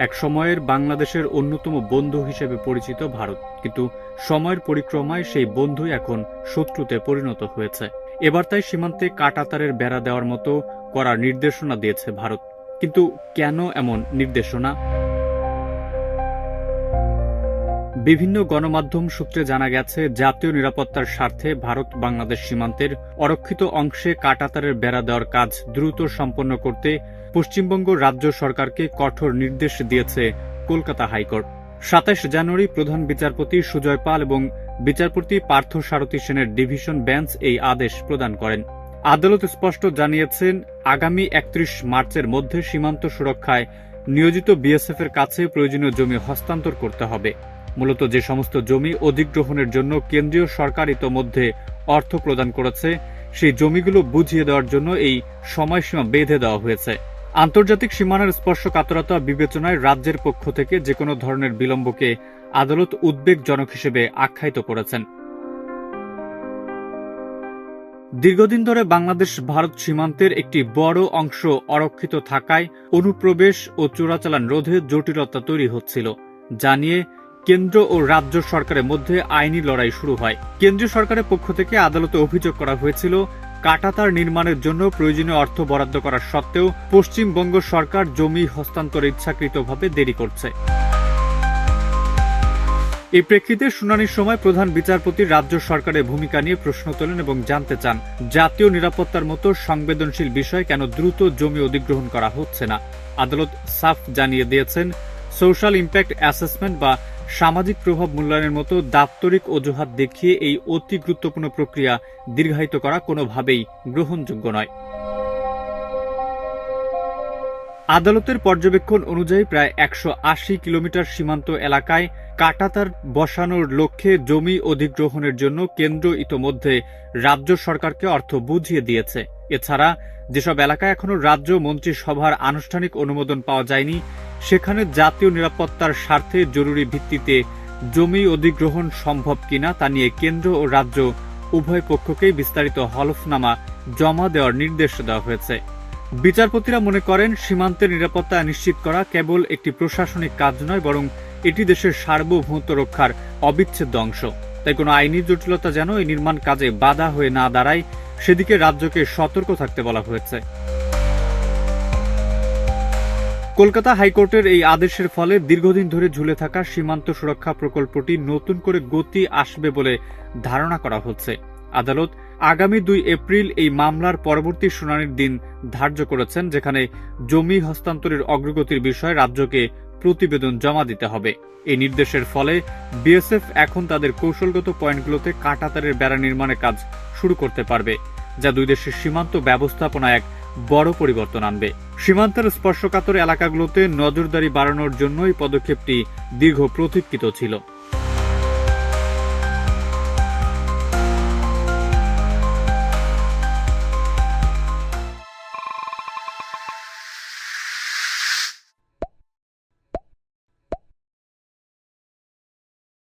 এক সময়ের বাংলাদেশের অন্যতম বন্ধু হিসেবে পরিচিত ভারত, কিন্তু সময়ের পরিক্রমায় সেই বন্ধুই এখন শত্রুতে পরিণত হয়েছে। এবার তাই সীমান্তে কাঁটাতারের বেড়া দেওয়ার মতো করার নির্দেশনা দিয়েছে ভারত। কিন্তু কেন এমন নির্দেশনা? বিভিন্ন গণমাধ্যম সূত্রে জানা গেছে, জাতীয় নিরাপত্তার স্বার্থে ভারত বাংলাদেশ সীমান্তের অরক্ষিত অংশে কাঁটাতারের বেড়া দেওয়ার কাজ দ্রুত সম্পন্ন করতে পশ্চিমবঙ্গ রাজ্য সরকারকে কঠোর নির্দেশ দিয়েছে কলকাতা হাইকোর্ট। ২৭ জানুয়ারি প্রধান বিচারপতি সুজয় পাল এবং বিচারপতি পার্থসারথী সেনের ডিভিশন বেঞ্চ এই আদেশ প্রদান করেন। আদালত স্পষ্ট জানিয়েছেন, আগামী ৩১ মার্চের মধ্যে সীমান্ত সুরক্ষায় নিয়োজিত বিএসএফ এর কাছে প্রয়োজনীয় জমি হস্তান্তর করতে হবে। মূলত যে সমস্ত জমি অধিগ্রহণের জন্য কেন্দ্রীয় সরকার ইতোমধ্যে অর্থ প্রদান করেছে, সেই জমিগুলো বুঝিয়ে দেওয়ার জন্য এই সময়সীমা বেঁধে দেওয়া হয়েছে। আন্তর্জাতিক সীমানার স্পর্শকাতরতা বিবেচনায় রাজ্যের পক্ষ থেকে যেকোনো ধরনের বিলম্বকে আদালত উদ্বেগজনক হিসেবে আখ্যায়িত করেছেন। দীর্ঘদিন ধরে বাংলাদেশ ভারত সীমান্তের একটি বড় অংশ অরক্ষিত থাকায় অনুপ্রবেশ ও চোরাচালান রোধে জটিলতা তৈরি হচ্ছিল, যা নিয়ে কেন্দ্র ও রাজ্য সরকারের মধ্যে আইনি লড়াই শুরু হয়। কেন্দ্রীয় সরকারের পক্ষ থেকে আদালতে অভিযোগ করা হয়েছিল, কাঁটাতার নির্মাণের জন্য প্রয়োজনীয় অর্থ বরাদ্দ করা সত্ত্বেও পশ্চিমবঙ্গ সরকার জমি হস্তান্তরে ইচ্ছাকৃতভাবে দেরি করছে। এই প্রেক্ষিতে শুনানির সময় প্রধান বিচারপতি রাজ্য সরকারের ভূমিকা নিয়ে প্রশ্ন তোলেন এবং জানতে চান, জাতীয় নিরাপত্তার মতো সংবেদনশীল বিষয় কেন দ্রুত জমি অধিগ্রহণ করা হচ্ছে না। আদালত সাফ জানিয়ে দিয়েছেন, সোশ্যাল ইম্প্যাক্ট অ্যাসেসমেন্ট বা সামাজিক প্রভাব মূল্যায়নের মতো দাপ্তরিক অজুহাত দেখিয়ে এই অতি গুরুত্বপূর্ণ প্রক্রিয়া দীর্ঘায়িত করা কোনোভাবেই গ্রহণযোগ্য নয়। আদালতের পর্যবেক্ষণ অনুযায়ী প্রায় ১৮০ কিলোমিটার সীমান্ত এলাকায় কাঁটাতার বসানোর লক্ষ্যে জমি অধিগ্রহণের জন্য কেন্দ্র ইতোমধ্যে রাজ্য সরকারকে অর্থ বুঝিয়ে দিয়েছে। এছাড়া যেসব এলাকায় এখনো রাজ্য মন্ত্রিসভার আনুষ্ঠানিক অনুমোদন পাওয়া যায়নি, সেখানে জাতীয় নিরাপত্তার স্বার্থে জরুরি ভিত্তিতে জমি অধিগ্রহণ সম্ভব কিনা তা নিয়ে কেন্দ্র ও রাজ্য উভয় পক্ষকেই বিস্তারিত হলফনামা জমা দেওয়ার নির্দেশ দেওয়া হয়েছে। বিচারপতিরা মনে করেন, সীমান্তের নিরাপত্তা নিশ্চিত করা কেবল একটি প্রশাসনিক কাজ নয়, বরং এটি দেশের সার্বভৌমত্ব রক্ষার অবিচ্ছেদ্য অংশ। তাই কোনো আইনি জটিলতা যেন এই নির্মাণ কাজে বাধা হয়ে না দাঁড়ায়, সেদিকে রাজ্যকে সতর্ক থাকতে বলা হয়েছে। কলকাতা হাইকোর্টের এই আদেশের ফলে দীর্ঘদিন ধরে ঝুলে থাকা সীমান্ত সুরক্ষা প্রকল্পটি নতুন করে গতি আসবে বলে ধারণা করা হচ্ছে। আদালত আগামী ২ এপ্রিল এই মামলার পরবর্তী শুনানির দিন ধার্য করেছেন, যেখানে জমি হস্তান্তরের অগ্রগতির বিষয়ে রাজ্যকে প্রতিবেদন জমা দিতে হবে। এই নির্দেশের ফলে বিএসএফ এখন তাদের কৌশলগত পয়েন্টগুলোতে কাঁটাতারের বেড়া নির্মাণের কাজ শুরু করতে পারবে, যা দুই দেশের সীমান্ত ব্যবস্থাপনায় এক বড় পরিবর্তন আনবে। সীমান্তের স্পর্শকাতর এলাকাগুলোতে নজরদারি বাড়ানোর জন্য এই পদক্ষেপটি দীর্ঘ প্রতীক্ষিত ছিল।